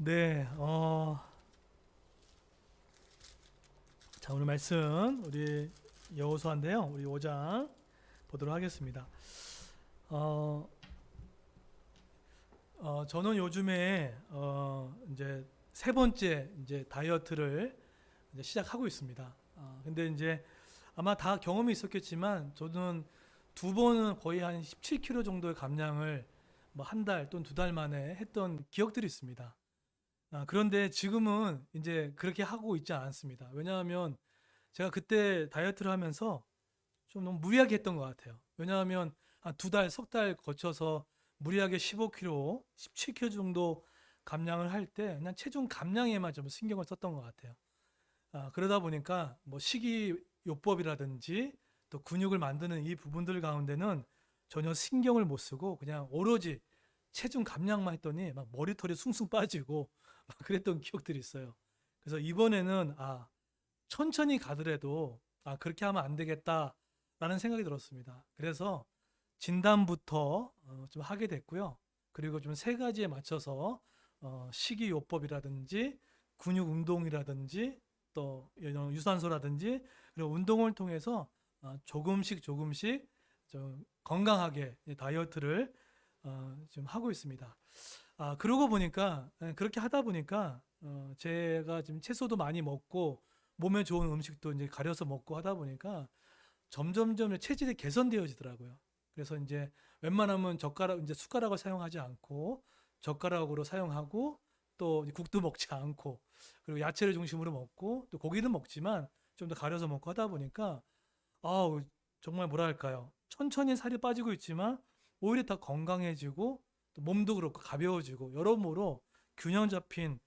네, 자, 오늘 말씀 우리 여호수아인데요. 우리 5장 보도록 하겠습니다. 어, 저는 요즘에 이제 세 번째 이제 다이어트를 이제 시작하고 있습니다. 근데 이제 아마 다 경험이 있었겠지만 저는 두 번은 거의 한 17kg 정도의 감량을 뭐 한 달 또는 두 달 만에 했던 기억들이 있습니다. 그런데 지금은 이제 그렇게 하고 있지 않습니다. 왜냐하면 제가 그때 다이어트를 하면서 좀 너무 무리하게 했던 것 같아요. 왜냐하면 한 두 달, 석 달 거쳐서 무리하게 15kg, 17kg 정도 감량을 할 때 그냥 체중 감량에만 좀 신경을 썼던 것 같아요. 그러다 보니까 뭐 식이요법이라든지 또 근육을 만드는 이 부분들 가운데는 전혀 신경을 못 쓰고 그냥 오로지 체중 감량만 했더니 막 머리털이 숭숭 빠지고 막 그랬던 기억들이 있어요. 그래서 이번에는 천천히 가더라도 그렇게 하면 안 되겠다라는 생각이 들었습니다. 그래서 진단부터 좀 하게 됐고요. 그리고 좀 세 가지에 맞춰서 식이요법이라든지 근육 운동이라든지 또 이런 유산소라든지 그리고 운동을 통해서 조금씩 조금씩 좀 건강하게 다이어트를 좀 하고 있습니다. 그러고 보니까 그렇게 하다 보니까 제가 지금 채소도 많이 먹고 몸에 좋은 음식도 이제 가려서 먹고 하다 보니까 점점점 체질이 개선되어지더라고요. 그래서 이제 웬만하면 젓가락 이제 숟가락을 사용하지 않고 젓가락으로 사용하고 또 국도 먹지 않고 그리고 야채를 중심으로 먹고 또 고기는 먹지만 좀 더 가려서 먹고 하다 보니까 아우 정말 뭐랄까요? 천천히 살이 빠지고 있지만 오히려 더 건강해지고 또 몸도 그렇고 가벼워지고 여러모로 균형 잡힌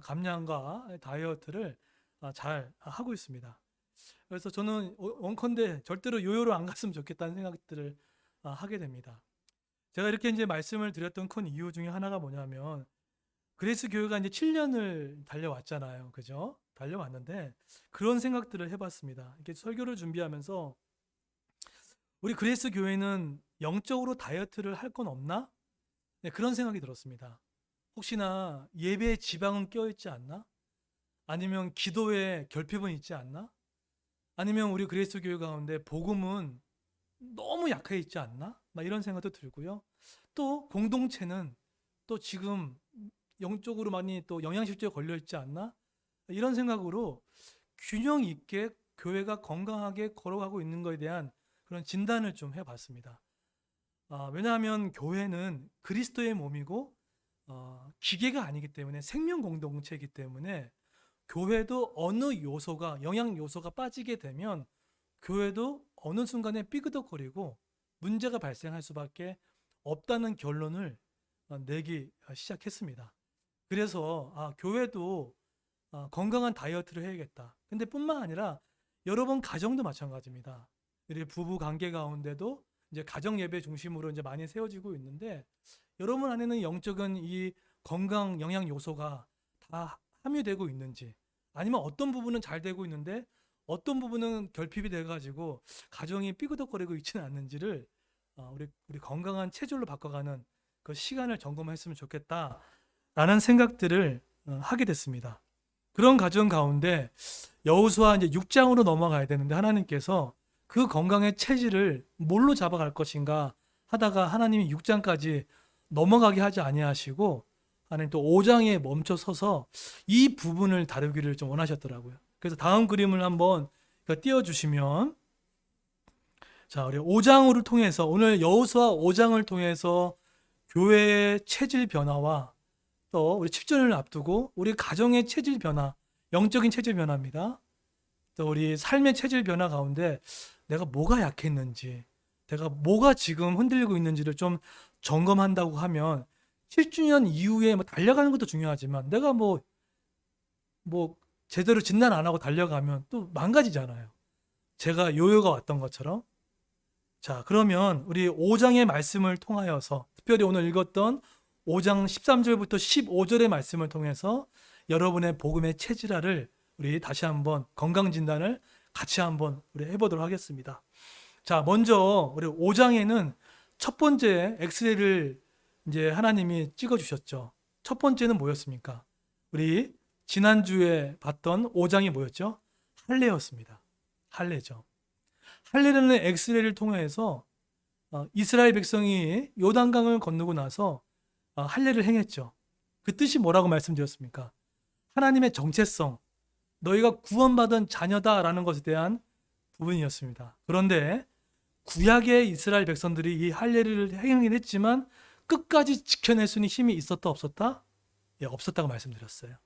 감량과 다이어트를 잘 하고 있습니다. 그래서 저는 원컨대 절대로 요요로 안 갔으면 좋겠다는 생각들을 하게 됩니다. 제가 이렇게 이제 말씀을 드렸던 큰 이유 중에 하나가 뭐냐면 그레이스 교회가 이제 7년을 달려왔잖아요. 그죠? 달려왔는데 그런 생각들을 해봤습니다. 이렇게 설교를 준비하면서 우리 그레이스 교회는 영적으로 다이어트를 할 건 없나? 네, 그런 생각이 들었습니다. 혹시나 예배에 지방은 껴있지 않나? 아니면 기도에 결핍은 있지 않나? 아니면 우리 그리스도 교회 가운데 복음은 너무 약해 있지 않나? 막 이런 생각도 들고요. 또 공동체는 또 지금 영적으로 많이 또 영양실조에 걸려 있지 않나? 이런 생각으로 균형 있게 교회가 건강하게 걸어가고 있는 것에 대한 그런 진단을 좀 해봤습니다. 왜냐하면 교회는 그리스도의 몸이고 기계가 아니기 때문에 생명 공동체이기 때문에 교회도 어느 요소가 영양 요소가 빠지게 되면 교회도 어느 순간에 삐그덕거리고 문제가 발생할 수밖에 없다는 결론을 내기 시작했습니다. 그래서 교회도 건강한 다이어트를 해야겠다. 근데 뿐만 아니라 여러분 가정도 마찬가지입니다. 우리 부부 관계 가운데도 이제 가정 예배 중심으로 이제 많이 세워지고 있는데 여러분 안에는 영적인 이 건강 영양 요소가 다 함유되고 있는지 아니면 어떤 부분은 잘 되고 있는데 어떤 부분은 결핍이 돼가지고 가정이 삐그덕거리고 있지는 않는지를 우리 건강한 체질로 바꿔가는 그 시간을 점검했으면 좋겠다라는 생각들을 하게 됐습니다. 그런 가정 가운데 여호수아 이제 6장으로 넘어가야 되는데 하나님께서 그 건강의 체질을 뭘로 잡아갈 것인가 하다가 하나님이 6장까지 넘어가게 하지 아니하시고 하나님 또 5장에 멈춰 서서 이 부분을 다루기를 좀 원하셨더라고요. 그래서 다음 그림을 한번 띄워주시면 자 우리 5장을 통해서 오늘 여호수아 5장을 통해서 교회의 체질 변화와 또 우리 7절을 앞두고 우리 가정의 체질 변화, 영적인 체질 변화입니다. 또 우리 삶의 체질 변화 가운데 내가 뭐가 약했는지, 내가 뭐가 지금 흔들리고 있는지를 좀 점검한다고 하면 7주년 이후에 뭐 달려가는 것도 중요하지만 내가 뭐 제대로 진단 안 하고 달려가면 또 망가지잖아요. 제가 요요가 왔던 것처럼. 자, 그러면 우리 5장의 말씀을 통하여서 특별히 오늘 읽었던 5장 13절부터 15절의 말씀을 통해서 여러분의 복음의 체질화를 우리 다시 한번 건강 진단을 같이 한번 우리 해보도록 하겠습니다. 자, 먼저 우리 5장에는 첫 번째 엑스레이를 이제 하나님이 찍어 주셨죠. 첫 번째는 뭐였습니까? 우리 지난주에 봤던 5장이 뭐였죠? 할례였습니다. 할례죠. 할례라는 엑스레이를 통해서 이스라엘 백성이 요단강을 건너고 나서 할례를 행했죠. 그 뜻이 뭐라고 말씀드렸습니까? 하나님의 정체성, 너희가 구원받은 자녀다라는 것에 대한 부분이었습니다. 그런데 구약의 이스라엘 백성들이 이 할례를 행하긴 했지만 끝까지 지켜낼 수 있는 힘이 있었다 없었다? 예, 없었다고 말씀드렸어요.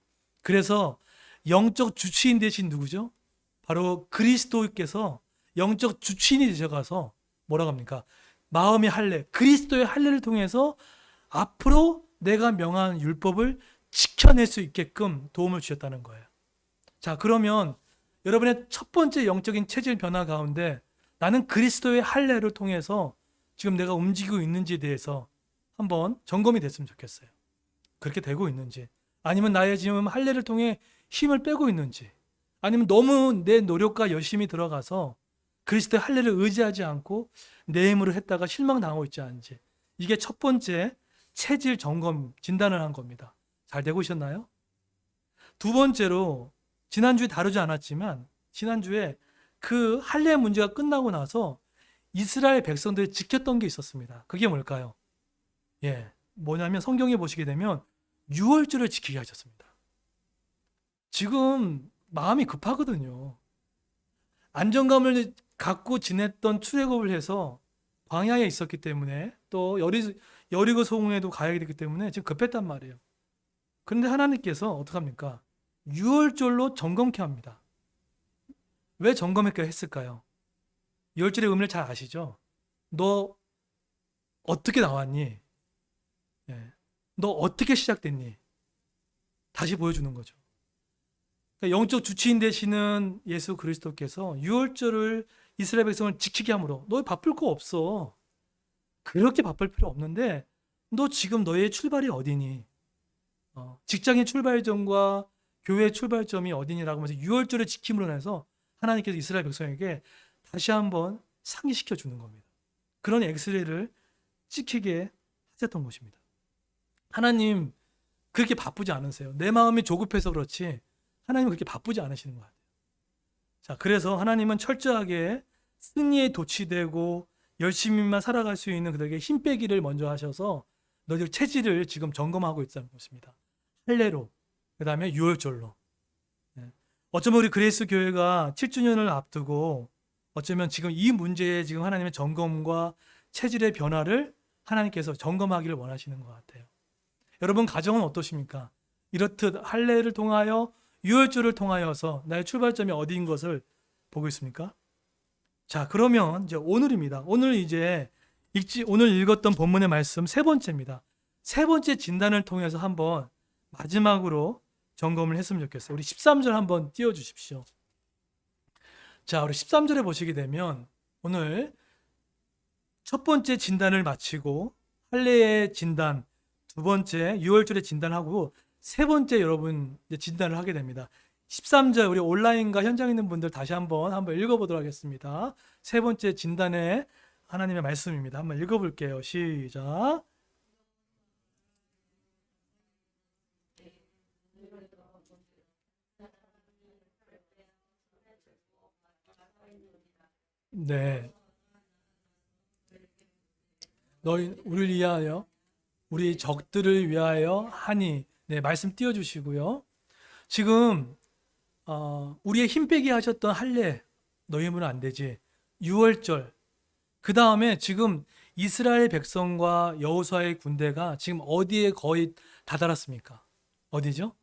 그래서 영적 주치인 대신 누구죠? 바로 그리스도께서 영적 주치인이 되셔가서 뭐라고 합니까? 마음의 할례, 그리스도의 할례를 통해서 앞으로 내가 명한 율법을 지켜낼 수 있게끔 도움을 주셨다는 거예요. 자, 그러면 여러분의 첫 번째 영적인 체질 변화 가운데 나는 그리스도의 할례를 통해서 지금 내가 움직이고 있는지에 대해서 한번 점검이 됐으면 좋겠어요. 그렇게 되고 있는지, 아니면 나의 지금 할례를 통해 힘을 빼고 있는지, 아니면 너무 내 노력과 열심히 들어가서 그리스도의 할례를 의지하지 않고 내 힘으로 했다가 실망당하고 있지 않은지, 이게 첫 번째 체질 점검 진단을 한 겁니다. 잘 되고 있었나요? 두 번째로 지난주에 다루지 않았지만 지난주에 그 할례 문제가 끝나고 나서 이스라엘 백성들이 지켰던 게 있었습니다. 그게 뭘까요? 예, 뭐냐면 성경에 보시게 되면 유월절을 지키게 하셨습니다. 지금 마음이 급하거든요. 안정감을 갖고 지냈던 출애굽을 해서 광야에 있었기 때문에 또 여리고 성에도 가야 되기 때문에 지금 급했단 말이에요. 그런데 하나님께서 어떡합니까? 유월절로 점검케 합니다. 왜 점검케 했을까요? 유월절의 의미를 잘 아시죠? 너 어떻게 나왔니? 예. 너 어떻게 시작됐니? 다시 보여주는 거죠. 그러니까 영적 주치인 되시는 예수 그리스도께서 유월절을 이스라엘 백성을 지키게 함으로 너 바쁠 거 없어. 그렇게 바쁠 필요 없는데 너 지금 너의 출발이 어디니? 직장의 출발점과 교회의 출발점이 어디니라고 하면서 유월절을 지킴으로 해서 하나님께서 이스라엘 백성에게 다시 한번 상기시켜 주는 겁니다. 그런 엑스레이를 찍히게 하셨던 것입니다. 하나님 그렇게 바쁘지 않으세요. 내 마음이 조급해서 그렇지 하나님은 그렇게 바쁘지 않으시는 것 같아요. 자, 그래서 하나님은 철저하게 승리에 도취되고 열심히만 살아갈 수 있는 그들에게 힘 빼기를 먼저 하셔서 너희들 체질을 지금 점검하고 있다는 것입니다. 할례로, 그 다음에 유월절로. 어쩌면 우리 그레이스 교회가 7주년을 앞두고 어쩌면 지금 이 문제에 지금 하나님의 점검과 체질의 변화를 하나님께서 점검하기를 원하시는 것 같아요. 여러분 가정은 어떠십니까? 이렇듯 할례를 통하여 유월절을 통하여서 나의 출발점이 어디인 것을 보고 있습니까? 자, 그러면 이제 오늘입니다. 오늘 읽었던 본문의 말씀 세 번째입니다. 세 번째 진단을 통해서 한번 마지막으로 점검을 했으면 좋겠어요. 우리 13절 한번 띄워주십시오. 자, 우리 13절에 보시게 되면 오늘 첫 번째 진단을 마치고 할례의 진단, 두 번째 유월절의 진단하고 세 번째 여러분 진단을 하게 됩니다. 13절 우리 온라인과 현장에 있는 분들 다시 한번 읽어보도록 하겠습니다. 세 번째 진단의 하나님의 말씀입니다. 한번 읽어볼게요. 시작. 네. 너희 우리를 위하여 우리 적들을 위하여 하니. 네, 말씀 띄워주시고요. 지금 우리의 힘 빼게 하셨던 할례 너희 힘으로 안 되지. 유월절 그 다음에 지금 이스라엘 백성과 여호수아의 군대가 지금 어디에 거의 다다랐습니까? 어디죠?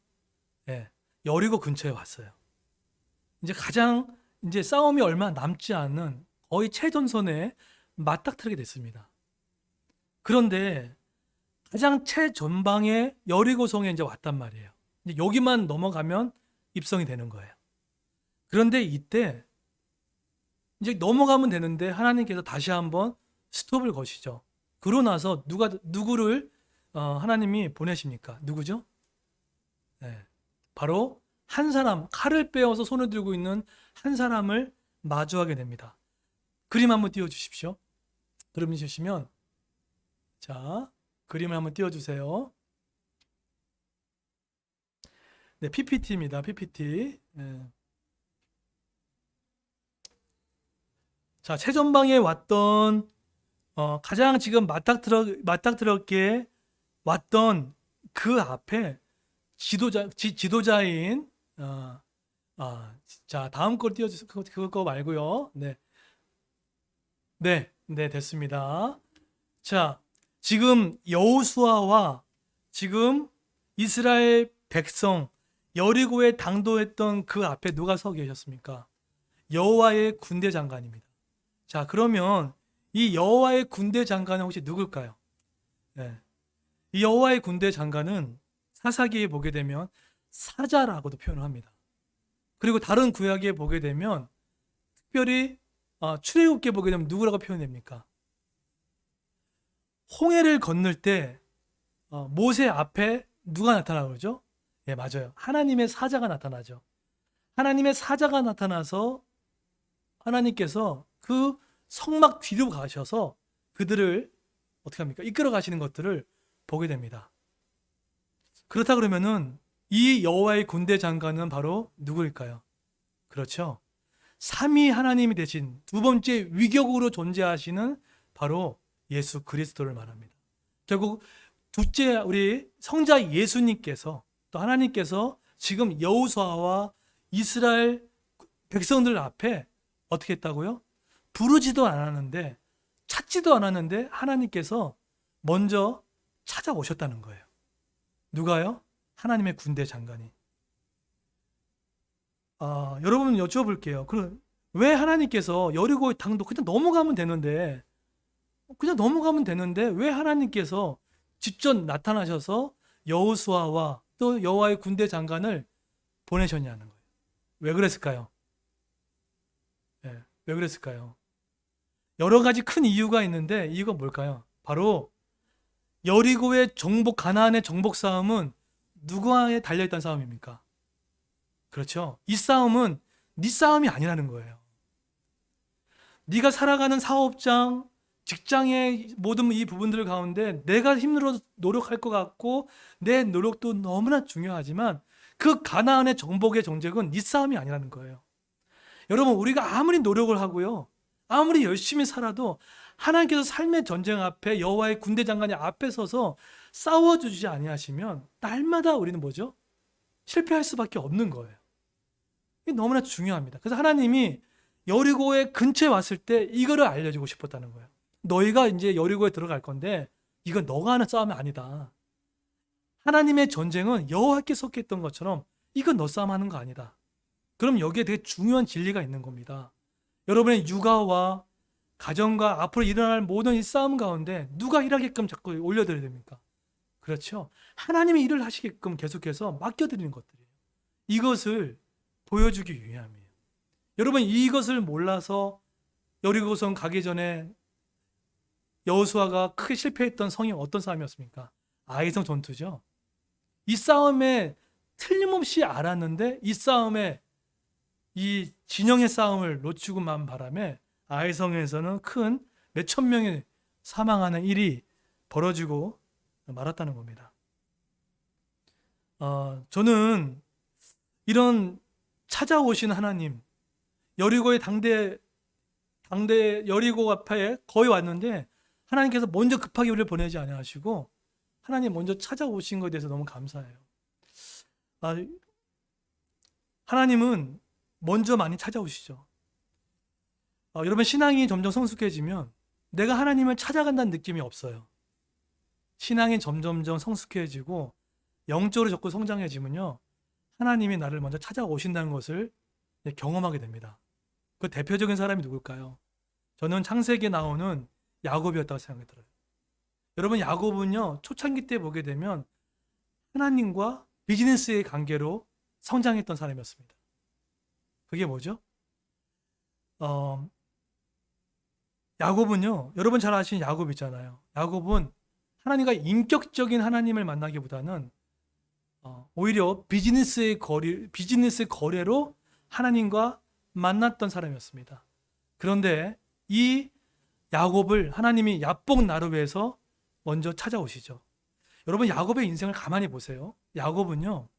네, 여리고 근처에 왔어요. 이제 가장 이제 싸움이 얼마 남지 않은 거의 최전선에 맞닥뜨리게 됐습니다. 그런데 가장 최전방에 여리고성에 이제 왔단 말이에요. 이제 여기만 넘어가면 입성이 되는 거예요. 그런데 이때 이제 넘어가면 되는데 하나님께서 다시 한번 스톱을 거시죠. 그러고 나서 누구를 하나님이 보내십니까? 누구죠? 네, 바로 한 사람, 칼을 빼어서 손을 들고 있는 한 사람을 마주하게 됩니다. 그림 한번 띄워주십시오. 그림 주시면 자, 그림을 한번 띄워주세요. 네, PPT입니다. PPT. 예. 자, 최전방에 왔던 가장 지금 맞닥뜨렸게 왔던 그 앞에 지도자인 자, 다음 걸 띄워주세요. 그거 말고요. 네. 네, 네, 됐습니다. 자, 지금 여호수아와 지금 이스라엘 백성 여리고에 당도했던 그 앞에 누가 서 계셨습니까? 여호와의 군대 장관입니다. 자, 그러면 이 여호와의 군대 장관은 혹시 누굴까요? 네. 이 여호와의 군대 장관은 사사기에 보게 되면 사자라고도 표현을 합니다. 그리고 다른 구약에 보게 되면 특별히 출애굽기에 보게 되면 누구라고 표현됩니까? 홍해를 건널 때 모세 앞에 누가 나타나고 그러죠? 예, 맞아요. 하나님의 사자가 나타나죠. 하나님의 사자가 나타나서 하나님께서 그 성막 뒤로 가셔서 그들을 어떻게 합니까? 이끌어 가시는 것들을 보게 됩니다. 그렇다 그러면은 이 여호와의 군대 장관은 바로 누구일까요? 그렇죠. 삼위 하나님이 되신 두 번째 위격으로 존재하시는 바로 예수 그리스도를 말합니다. 결국 둘째 우리 성자 예수님께서 또 하나님께서 지금 여호수아와 이스라엘 백성들 앞에 어떻게 했다고요? 부르지도 않았는데 찾지도 않았는데 하나님께서 먼저 찾아오셨다는 거예요. 누가요? 하나님의 군대 장관이. 여러분 여쭤볼게요. 그럼 왜 하나님께서 여리고의 당도 그냥 넘어가면 되는데 왜 하나님께서 직접 나타나셔서 여호수아와 또 여호와의 군대 장관을 보내셨냐는 거예요. 왜 그랬을까요? 네, 왜 그랬을까요? 여러 가지 큰 이유가 있는데 이유가 뭘까요? 바로 여리고의 정복, 가나안의 정복 싸움은 누구에 달려있던 싸움입니까? 그렇죠. 이 싸움은 네 싸움이 아니라는 거예요. 네가 살아가는 사업장, 직장의 모든 이 부분들 가운데 내가 힘들어 노력할 것 같고 내 노력도 너무나 중요하지만 그 가나안의 정복의 정적은 네 싸움이 아니라는 거예요. 여러분, 우리가 아무리 노력을 하고요, 아무리 열심히 살아도 하나님께서 삶의 전쟁 앞에 여호와의 군대 장관이 앞에 서서 싸워주지 아니하시면 날마다 우리는 뭐죠? 실패할 수밖에 없는 거예요. 이게 너무나 중요합니다. 그래서 하나님이 여리고의 근처에 왔을 때 이거를 알려주고 싶었다는 거예요. 너희가 이제 여리고에 들어갈 건데 이건 너가 하는 싸움이 아니다. 하나님의 전쟁은 여호와께 속했던 것처럼 이건 너 싸움하는 거 아니다. 그럼 여기에 되게 중요한 진리가 있는 겁니다. 여러분의 육아와 가정과 앞으로 일어날 모든 이 싸움 가운데 누가 일하게끔 자꾸 올려드려야 됩니까? 그렇죠. 하나님이 일을 하시게끔 계속해서 맡겨드리는 것들이에요. 이것을 보여주기 위함이에요. 여러분, 이것을 몰라서 여리고성 가기 전에 여호수아가 크게 실패했던 성이 어떤 싸움이었습니까? 아이성 전투죠. 이 싸움에 틀림없이 알았는데 이 싸움에 이 진영의 싸움을 놓치고만 바람에 아이성에서는 큰 몇천 명이 사망하는 일이 벌어지고 말았다는 겁니다. 저는 이런 찾아오신 하나님, 여리고의 당대 여리고 앞에 거의 왔는데 하나님께서 먼저 급하게 우리를 보내지 아니하시고 하나님 먼저 찾아오신 것에 대해서 너무 감사해요. 하나님은 먼저 많이 찾아오시죠. 여러분, 신앙이 점점 성숙해지면 내가 하나님을 찾아간다는 느낌이 없어요. 신앙이 점점점 성숙해지고 영적으로 자꾸 성장해지면요, 하나님이 나를 먼저 찾아오신다는 것을 경험하게 됩니다. 그 대표적인 사람이 누굴까요? 저는 창세기에 나오는 야곱이었다고 생각이 들어요. 여러분, 야곱은요, 초창기 때 보게 되면 하나님과 비즈니스의 관계로 성장했던 사람이었습니다. 그게 뭐죠? 야곱은요, 여러분 잘 아시는 야곱 있잖아요. 야곱은 하나님과 인격적인 하나님을 만나기보다는 오히려 비즈니스의 거래로 하나님과 만났던 사람이었습니다. 그런데 이 야곱을 하나님이 야복 나루에서 먼저 찾아오시죠. 여러분, 야곱의 인생을 가만히 보세요. 야곱은요,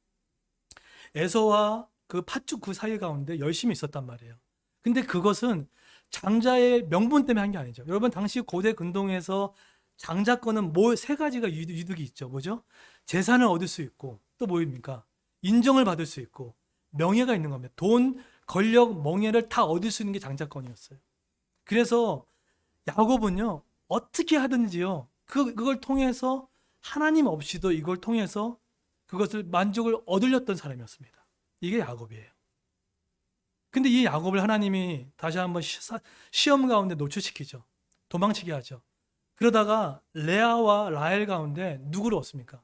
에서와 그 팥죽 그 사이 가운데 열심히 있었단 말이에요. 근데 그것은 장자의 명분 때문에 한 게 아니죠. 여러분 당시 고대 근동에서 장자권은 뭐 세 가지가 유득이 있죠. 뭐죠? 재산을 얻을 수 있고 또 뭐입니까? 인정을 받을 수 있고 명예가 있는 겁니다. 돈, 권력, 명예를 다 얻을 수 있는 게 장자권이었어요. 그래서 야곱은요 어떻게 하든지요 그걸 통해서 하나님 없이도 이걸 통해서 그것을 만족을 얻으렸던 사람이었습니다. 이게 야곱이에요. 근데 이 야곱을 하나님이 다시 한번 시험 가운데 노출시키죠. 도망치게 하죠. 그러다가 레아와 라헬 가운데 누구를 얻습니까?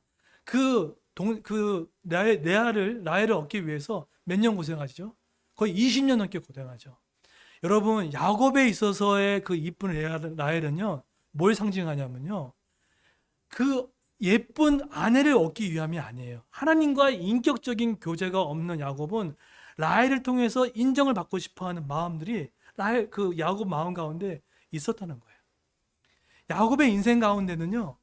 라헬을 얻기 위해서 몇 년 고생하시죠? 거의 20년 넘게 고생하죠. 여러분, 야곱에 있어서의 그 이쁜 라헬은요, 뭘 상징하냐면요, 그 예쁜 아내를 얻기 위함이 아니에요. 하나님과 인격적인 교제가 없는 야곱은 라헬을 통해서 인정을 받고 싶어하는 마음들이 그 야곱 마음 가운데 있었다는 거예요. 야곱의 인생 가운데는요,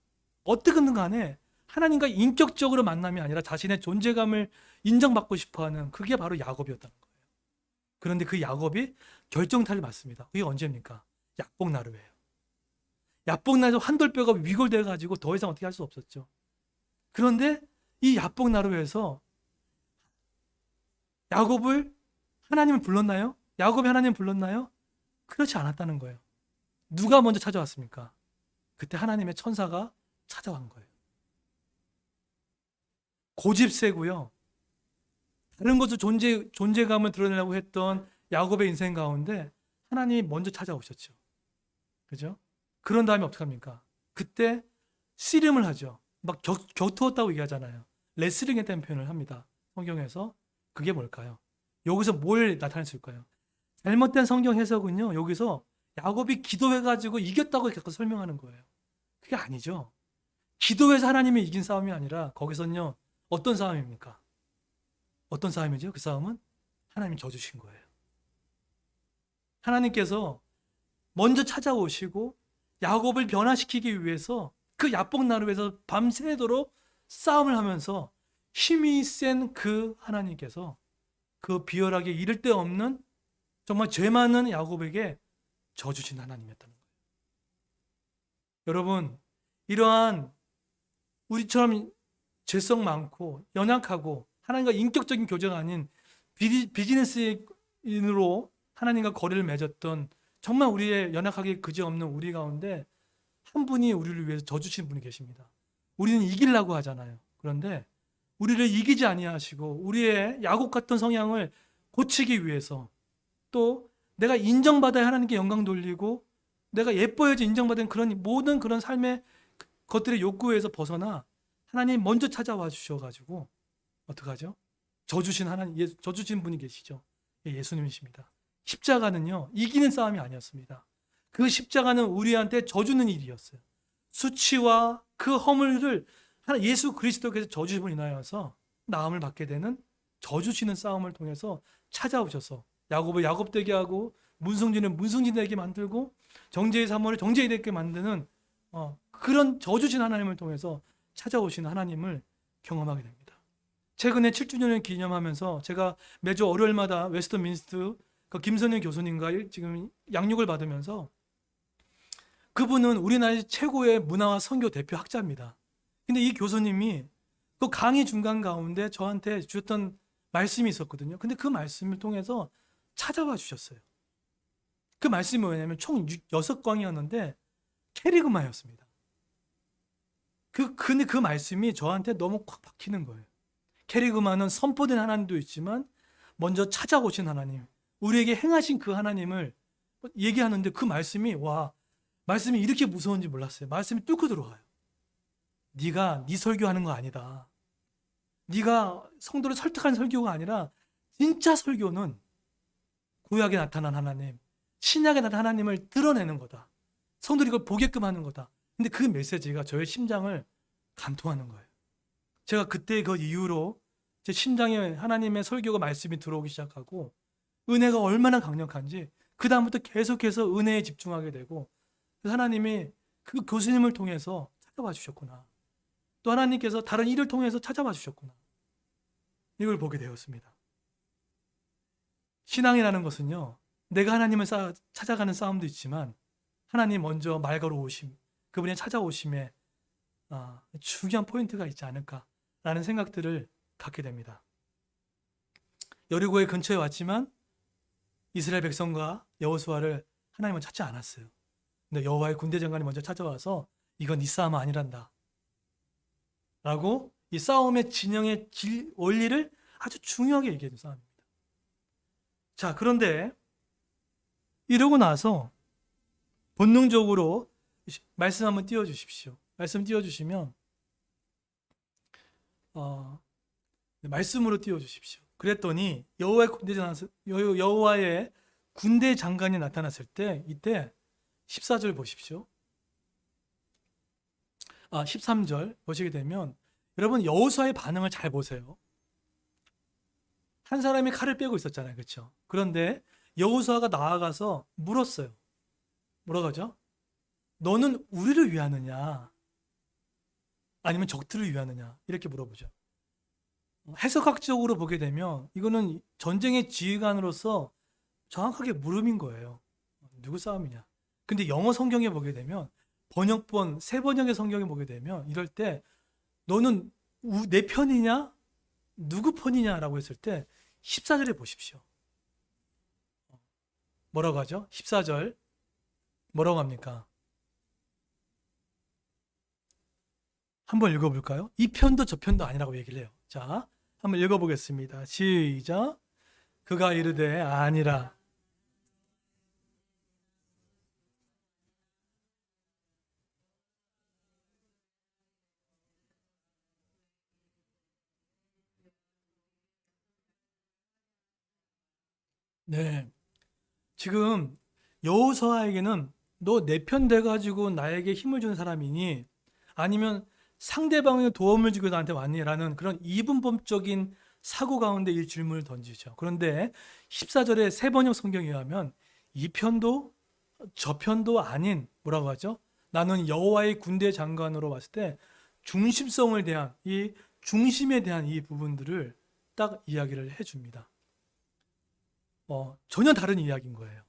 어떻게든 간에 하나님과 인격적으로 만남이 아니라 자신의 존재감을 인정받고 싶어하는 그게 바로 야곱이었다는 거예요. 그런데 그 야곱이 결정타를 맞습니다. 그게 언제입니까? 약복나루예요. 약복나루 한돌뼈가 위골돼 가지고 더 이상 어떻게 할 수 없었죠. 그런데 이 약복나루에서 야곱을 하나님을 불렀나요? 야곱이 하나님을 불렀나요? 그렇지 않았다는 거예요. 누가 먼저 찾아왔습니까? 그때 하나님의 천사가 찾아간 거예요. 고집세고요. 다른 것을 존재감을 드러내려고 했던 야곱의 인생 가운데 하나님이 먼저 찾아오셨죠. 그죠? 그런 다음에 어떡합니까? 그때 씨름을 하죠. 막 격투었다고 얘기하잖아요. 레슬링했다는 표현을 합니다. 성경에서. 그게 뭘까요? 여기서 뭘 나타냈을까요? 잘못된 성경 해석은요. 여기서 야곱이 기도해가지고 이겼다고 계속 설명하는 거예요. 그게 아니죠. 기도해서 하나님이 이긴 싸움이 아니라 거기서는요. 어떤 싸움입니까? 어떤 싸움이죠? 그 싸움은 하나님이 져주신 거예요. 하나님께서 먼저 찾아오시고 야곱을 변화시키기 위해서 그 야복나루에서 밤새도록 싸움을 하면서 힘이 센 그 하나님께서 그 비열하게 이를 데 없는 정말 죄 많은 야곱에게 져주신 하나님이었다는 거예요. 여러분, 이러한 우리처럼 죄성 많고 연약하고 하나님과 인격적인 교제가 아닌 비즈니스인으로 하나님과 거리를 맺었던 정말 우리의 연약하게 그지없는 우리 가운데 한 분이 우리를 위해서 져주신 분이 계십니다. 우리는 이기려고 하잖아요. 그런데 우리를 이기지 아니하시고 우리의 야곱 같은 성향을 고치기 위해서 또 내가 인정받아야 하나님께 영광 돌리고 내가 예뻐야지 인정받은 그런 모든 그런 삶의 것들의 욕구에서 벗어나 하나님 먼저 찾아와 주셔가지고 어떡하죠? 져주신 분이 계시죠. 예수님이십니다. 십자가는요 이기는 싸움이 아니었습니다. 그 십자가는 우리한테 져주는 일이었어요. 수치와 그 허물을 예수 그리스도께서 져주심으로 인하여서 나음을 받게 되는 져주시는 싸움을 통해서 찾아오셔서 야곱을 야곱되게 하고 문승진을 문승진되게 만들고 정죄의 사모를 정죄되게 만드는 그런 져주신 하나님을 통해서 찾아오신 하나님을 경험하게 됩니다. 최근에 7주년을 기념하면서 제가 매주 월요일마다 웨스트민스트 그 김선일 교수님과 지금 양육을 받으면서 그분은 우리나라의 최고의 문화와 선교 대표 학자입니다. 근데 이 교수님이 또 강의 중간 가운데 저한테 주셨던 말씀이 있었거든요. 근데 그 말씀을 통해서 찾아와 주셨어요. 그 말씀이 뭐냐면 총 6강이었는데 캐리그마였습니다. 근데 그 말씀이 저한테 너무 콱 박히는 거예요. 캐리그마는 선포된 하나님도 있지만 먼저 찾아오신 하나님, 우리에게 행하신 그 하나님을 얘기하는데 그 말씀이 말씀이 이렇게 무서운지 몰랐어요. 말씀이 뚫고 들어와요. 네가 네 설교하는 거 아니다. 네가 성도를 설득하는 설교가 아니라 진짜 설교는 구약에 나타난 하나님, 신약에 나타난 하나님을 드러내는 거다. 성도들이 이걸 보게끔 하는 거다. 근데 그 메시지가 저의 심장을 감통하는 거예요. 제가 그때 그 이후로 제 심장에 하나님의 설교가 말씀이 들어오기 시작하고 은혜가 얼마나 강력한지 그 다음부터 계속해서 은혜에 집중하게 되고 하나님이 그 교수님을 통해서 찾아와 주셨구나. 또 하나님께서 다른 일을 통해서 찾아와 주셨구나. 이걸 보게 되었습니다. 신앙이라는 것은요, 내가 하나님을 찾아가는 싸움도 있지만 하나님 먼저 말 걸어오심, 그분의 찾아오심에 중요한 포인트가 있지 않을까라는 생각들을 갖게 됩니다. 여리고의 근처에 왔지만 이스라엘 백성과 여호수아를 하나님은 찾지 않았어요. 근데 여호와의 군대 장관이 먼저 찾아와서 이건 네 싸움 아니란다 라고 이 싸움의 진영의 원리를 아주 중요하게 얘기해 준 싸움입니다. 자, 그런데 이러고 나서 본능적으로 말씀 한번 띄워주십시오. 말씀 띄워주시면 말씀으로 띄워주십시오. 그랬더니 여호와의 군대 장관이 나타났을 때 이때 14절 보십시오. 13절 보시게 되면 여러분 여호수아의 반응을 잘 보세요. 한 사람이 칼을 빼고 있었잖아요. 그렇죠? 그런데 여호수아가 나아가서 물었어요. 뭐라고 하죠? 너는 우리를 위하느냐? 아니면 적들을 위하느냐? 이렇게 물어보죠. 해석학적으로 보게 되면 이거는 전쟁의 지휘관으로서 정확하게 물음인 거예요. 누구 싸움이냐? 근데 영어 성경에 보게 되면 번역본 세 번역의 성경에 보게 되면 이럴 때 너는 내 편이냐? 누구 편이냐라고 했을 때 14절에 보십시오. 뭐라고 하죠? 14절 뭐라고 합니까? 한번 읽어볼까요? 이 편도 저 편도 아니라고 얘기를 해요. 자, 한번 읽어보겠습니다. 시작. 그가 이르되 아니라. 네, 지금 여호수아에게는 너 내 편 돼가지고 나에게 힘을 주는 사람이니 아니면 상대방의 도움을 주고 나한테 왔니라는 그런 이분법적인 사고 가운데 이 질문을 던지죠. 그런데 14절에 세 번역 성경에 의하면 이 편도 저 편도 아닌 뭐라고 하죠? 나는 여호와의 군대 장관으로 봤을 때 중심성을 대한 이 중심에 대한 이 부분들을 딱 이야기를 해줍니다. 전혀 다른 이야기인 거예요.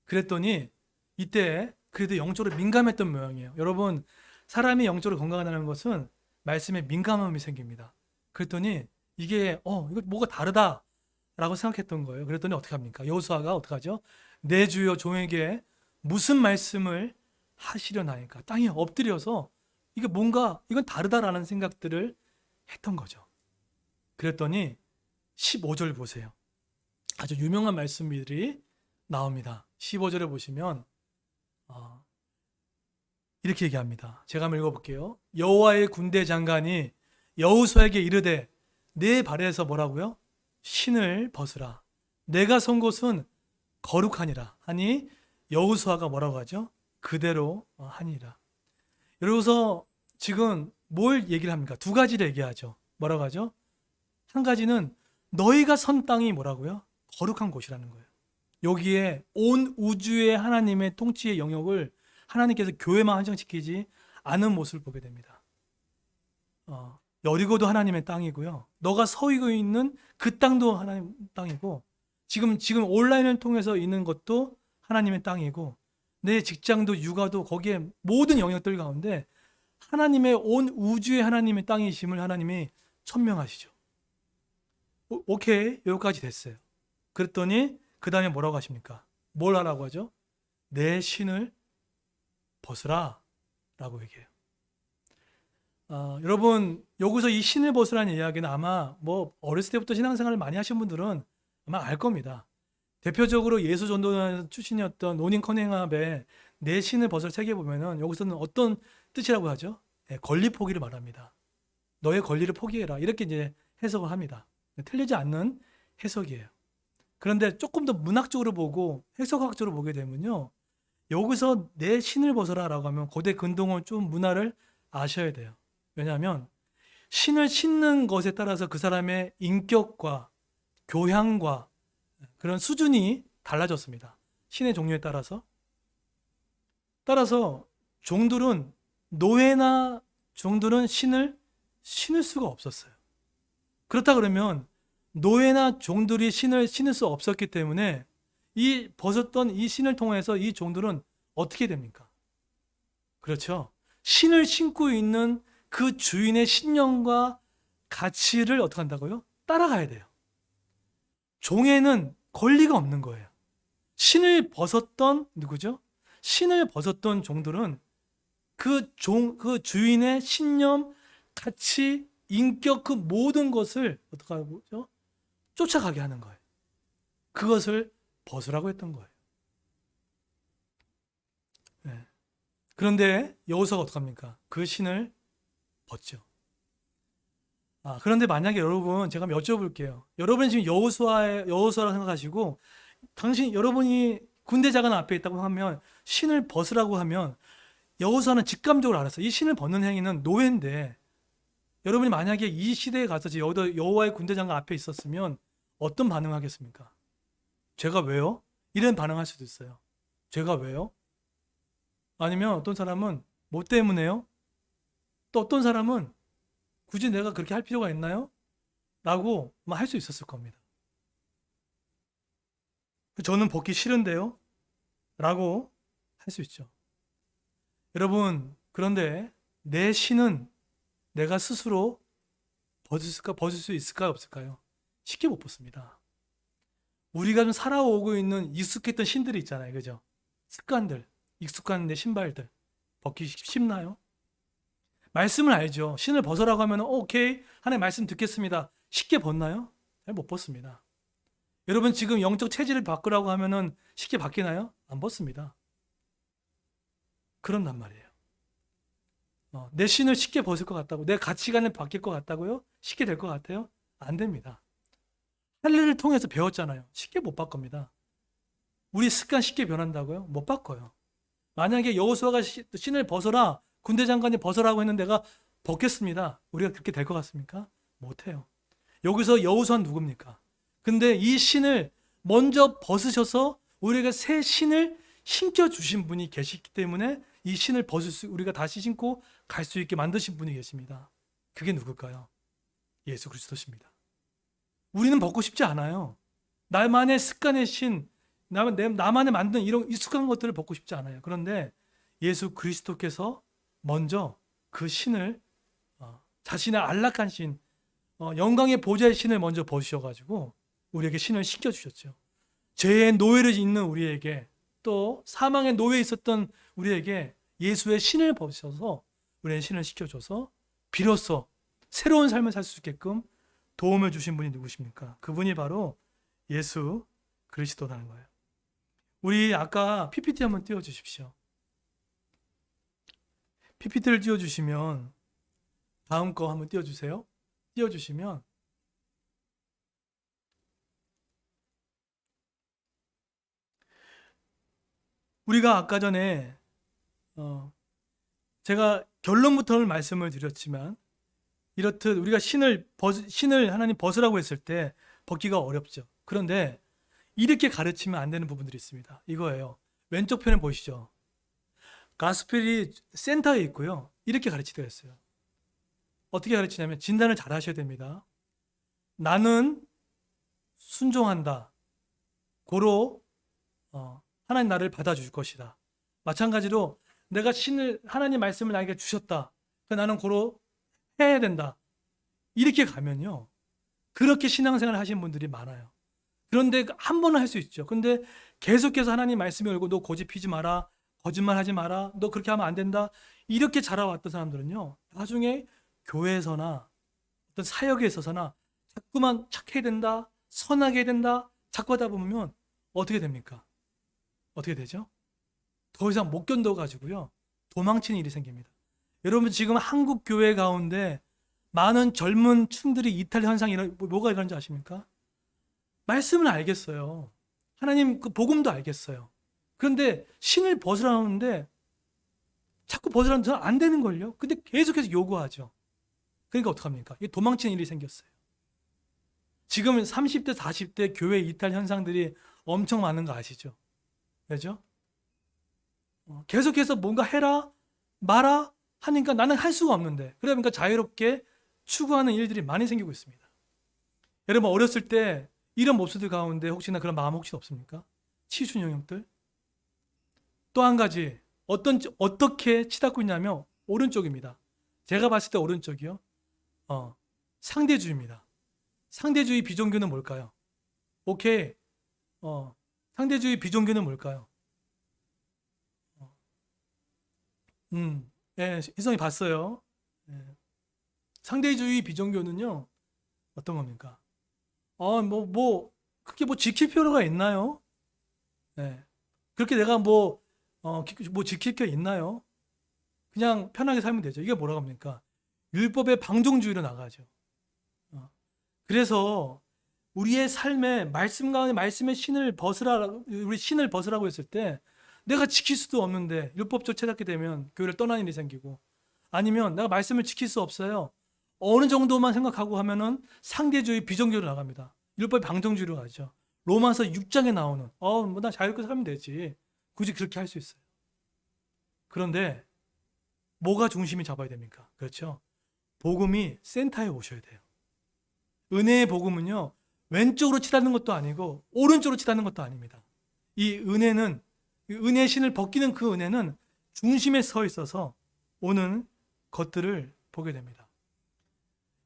그랬더니 이때 그래도 영적으로 민감했던 모양이에요. 여러분, 사람이 영적으로 건강하다는 것은 말씀에 민감함이 생깁니다. 그랬더니 이게 이거 뭐가 다르다라고 생각했던 거예요. 그랬더니 어떻게 합니까? 여호수아가 어떻게 하죠? 내 주여 종에게 무슨 말씀을 하시려나니까 땅에 엎드려서 이게 뭔가 이건 다르다라는 생각들을 했던 거죠. 그랬더니 15절 보세요. 아주 유명한 말씀들이 나옵니다. 15절에 보시면 이렇게 얘기합니다. 제가 한번 읽어볼게요. 여호와의 군대 장관이 여호수아에게 이르되 내 발에서 뭐라고요? 신을 벗으라. 내가 선 곳은 거룩하니라 하니 여호수아가 뭐라고 하죠? 그대로 하니라. 여기서 지금 뭘 얘기를 합니까? 두 가지를 얘기하죠. 뭐라고 하죠? 한 가지는 너희가 선 땅이 뭐라고요? 거룩한 곳이라는 거예요. 여기에 온 우주의 하나님의 통치의 영역을 하나님께서 교회만 한정시키지 않은 모습을 보게 됩니다. 여리고도 하나님의 땅이고요. 너가 서 있는 그 땅도 하나님 땅이고 지금 온라인을 통해서 있는 것도 하나님의 땅이고 내 직장도 육아도 거기에 모든 영역들 가운데 하나님의 온 우주의 하나님의 땅이심을 하나님이 천명하시죠. 오케이, 여기까지 됐어요. 그랬더니 그 다음에 뭐라고 하십니까? 뭘 하라고 하죠? 내 신을 벗으라 라고 얘기해요. 여러분, 여기서 이 신을 벗으라는 이야기는 아마 어렸을 때부터 신앙생활을 많이 하신 분들은 아마 알 겁니다. 대표적으로 예수 전도단 출신이었던 노닌 커닝ham의 내 신을 벗을 책에 보면은 여기서는 어떤 뜻이라고 하죠? 권리 포기를 말합니다. 너의 권리를 포기해라. 이렇게 이제 해석을 합니다. 틀리지 않는 해석이에요. 그런데 조금 더 문학적으로 보고 해석학적으로 보게 되면요. 여기서 내 신을 벗어라 라고 하면 고대 근동원 좀 문화를 아셔야 돼요. 왜냐하면 신을 신는 것에 따라서 그 사람의 인격과 교양과 그런 수준이 달라졌습니다. 신의 종류에 따라서. 종들은 노예나 종들은 신을 신을 수가 없었어요. 그렇다 그러면 노예나 종들이 신을 신을 수 없었기 때문에 이 벗었던 이 신을 통해서 이 종들은 어떻게 됩니까? 그렇죠. 신을 신고 있는 그 주인의 신념과 가치를 어떻게 한다고요? 따라가야 돼요. 종에는 권리가 없는 거예요. 신을 벗었던 누구죠? 신을 벗었던 종들은 그 주인의 신념, 가치, 인격 그 모든 것을 어떻게 하죠? 쫓아가게 하는 거예요. 그것을 벗으라고 했던 거예요. 네. 그런데 여호수아가 어떡합니까? 그 신을 벗죠. 그런데 만약에 여러분 제가 한번 여쭤볼게요. 여러분이 지금 여호수아라고 생각하시고 여러분이 군대장관 앞에 있다고 하면 신을 벗으라고 하면 여호수아는 직감적으로 알았어요. 이 신을 벗는 행위는 노예인데 여러분이 만약에 이 시대에 가서 여호와의 군대장관 앞에 있었으면 어떤 반응하겠습니까? 제가 왜요? 이런 반응할 수도 있어요. 제가 왜요? 아니면 어떤 사람은 뭐 때문에요? 또 어떤 사람은 굳이 내가 그렇게 할 필요가 있나요? 라고 할 수 있었을 겁니다. 저는 벗기 싫은데요? 라고 할 수 있죠. 여러분, 그런데 내 신은 내가 스스로 벗을 수 있을까요? 없을까요? 쉽게 못 벗습니다. 우리가 좀 살아오고 있는 익숙했던 신들이 있잖아요. 그죠? 습관들, 익숙한 내 신발들. 벗기 쉽나요? 말씀을 알죠. 신을 벗으라고 하면 오케이, 하나님 말씀 듣겠습니다. 쉽게 벗나요? 잘 못 벗습니다. 여러분 지금 영적 체질을 바꾸라고 하면은 쉽게 바뀌나요? 안 벗습니다. 그런단 말이에요. 내 신을 쉽게 벗을 것 같다고, 내 가치관을 바뀔 것 같다고요? 쉽게 될 것 같아요? 안 됩니다. 할례를 통해서 배웠잖아요. 쉽게 못 바꿉니다. 우리 습관 쉽게 변한다고요? 못 바꿔요. 만약에 여호수아가 신을 벗어라, 군대 장관이 벗어라고 했는 데가 벗겠습니다. 우리가 그렇게 될 것 같습니까? 못해요. 여기서 여호수아는 누굽니까? 근데 이 신을 먼저 벗으셔서 우리에게 새 신을 신겨주신 분이 계시기 때문에 이 신을 우리가 다시 신고 갈 수 있게 만드신 분이 계십니다. 그게 누굴까요? 예수 그리스도십니다. 우리는 벗고 싶지 않아요. 나만의 습관의 신, 나만의 만든 이런 익숙한 것들을 벗고 싶지 않아요. 그런데 예수 그리스도께서 먼저 그 신을 자신의 안락한 신, 영광의 보좌의 신을 먼저 벗으셔가지고 우리에게 신을 신겨주셨죠. 죄의 노예를 있는 우리에게 또 사망의 노예에 있었던 우리에게 예수의 신을 벗으셔서 우리의 신을 시켜줘서 비로소 새로운 삶을 살 수 있게끔 도움을 주신 분이 누구십니까? 그분이 바로 예수 그리스도라는 거예요. 우리 아까 PPT 한번 띄워주십시오. PPT를 띄워주시면 다음 거 한번 띄워주세요. 띄워주시면 우리가 아까 전에 제가 결론부터는 말씀을 드렸지만 이렇듯 우리가 신을 하나님 벗으라고 했을 때 벗기가 어렵죠. 그런데 이렇게 가르치면 안 되는 부분들이 있습니다. 이거예요. 왼쪽 편에 보시죠. 가스펠이 센터에 있고요. 이렇게 가르치되어 있어요. 어떻게 가르치냐면 진단을 잘 하셔야 됩니다. 나는 순종한다. 고로 하나님 나를 받아줄 것이다. 마찬가지로 내가 하나님 말씀을 나에게 주셨다. 나는 고로 해야 된다. 이렇게 가면요. 그렇게 신앙생활을 하신 분들이 많아요. 그런데 한 번은 할 수 있죠. 근데 계속해서 하나님 말씀이 열고 너 고집 피지 마라. 거짓말하지 마라. 너 그렇게 하면 안 된다. 이렇게 자라왔던 사람들은요. 나중에 교회에서나 어떤 사역에 있어서나 자꾸만 착해야 된다. 선하게 해야 된다. 자꾸 하다 보면 어떻게 됩니까? 어떻게 되죠? 더 이상 못 견뎌가지고요. 도망치는 일이 생깁니다. 여러분 지금 한국 교회 가운데 많은 젊은 층들이 이탈 현상이 뭐가 일어나는지 아십니까? 말씀을 알겠어요. 하나님 그 복음도 알겠어요. 그런데 신을 벗으라는데 자꾸 벗으라는데 안 되는걸요. 근데 계속해서 요구하죠. 그러니까 어떡합니까? 이게 도망치는 일이 생겼어요. 지금 30대, 40대 교회 이탈 현상들이 엄청 많은 거 아시죠? 왜죠? 계속해서 뭔가 해라, 마라 하니까 나는 할 수가 없는데 그러니까 자유롭게 추구하는 일들이 많이 생기고 있습니다. 여러분 어렸을 때 이런 모습들 가운데 혹시나 그런 마음 혹시 없습니까? 치순 영역들. 또 한 가지 어떻게 치닫고 있냐면 오른쪽입니다. 제가 봤을 때 오른쪽이요. 상대주의입니다. 상대주의 비종교는 뭘까요? 오케이. 상대주의 비종교는 뭘까요? 예, 희성이 봤어요. 예. 상대주의 비종교는요, 어떤 겁니까? 그렇게 뭐 지킬 필요가 있나요? 예. 그렇게 내가 뭐 지킬 게 있나요? 그냥 편하게 살면 되죠. 이게 뭐라고 합니까? 율법의 방종주의로 나가죠. 어. 그래서 우리의 삶에 말씀 가운데 말씀의 신을 우리 신을 벗으라고 했을 때 내가 지킬 수도 없는데 율법적 체닫게 되면 교회를 떠나는 일이 생기고 아니면 내가 말씀을 지킬 수 없어요. 어느 정도만 생각하고 하면은 상대주의 비종교로 나갑니다. 율법 방종주의로 가죠. 로마서 6장에 나오는 뭐 나 자유롭게 살면 되지. 굳이 그렇게 할 수 있어요. 그런데 뭐가 중심이 잡아야 됩니까? 그렇죠? 복음이 센터에 오셔야 돼요. 은혜의 복음은요. 왼쪽으로 치닫는 것도 아니고 오른쪽으로 치닫는 것도 아닙니다. 이 은혜는 은혜의 신을 벗기는 그 은혜는 중심에 서 있어서 오는 것들을 보게 됩니다.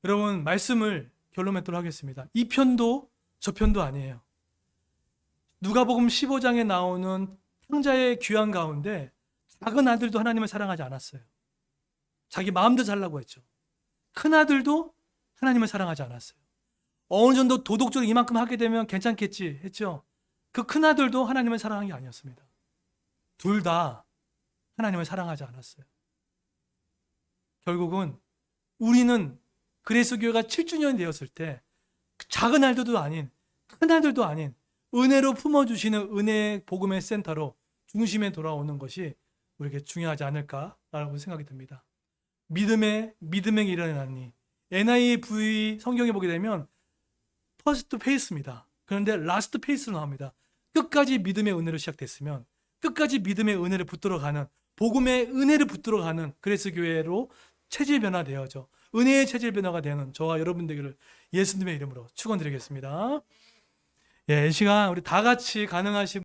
여러분 말씀을 결론 맺도록 하겠습니다. 이 편도 저 편도 아니에요. 누가복음 15장에 나오는 탕자의 귀한 가운데 작은 아들도 하나님을 사랑하지 않았어요. 자기 마음대로 살라고 했죠. 큰 아들도 하나님을 사랑하지 않았어요. 어느 정도 도덕적으로 이만큼 하게 되면 괜찮겠지 했죠. 그 큰 아들도 하나님을 사랑한 게 아니었습니다. 둘 다 하나님을 사랑하지 않았어요. 결국은 우리는 그리스도 교회가 7주년이 되었을 때 작은 아들도 아닌 큰 아들도 아닌 은혜로 품어주시는 은혜의 복음의 센터로 중심에 돌아오는 것이 우리에게 중요하지 않을까라고 생각이 듭니다. 믿음에 일어나니 NIV 성경에 보게 되면 퍼스트 페이스입니다. 그런데 라스트 페이스로 나옵니다. 끝까지 믿음의 은혜로 시작됐으면 끝까지 믿음의 은혜를 붙들어 가는 복음의 은혜를 붙들어 가는 그리스도 교회로 체질 변화되어져 은혜의 체질 변화가 되는 저와 여러분 되기를 예수님의 이름으로 축원드리겠습니다. 이 시간 우리 다 같이 가능하신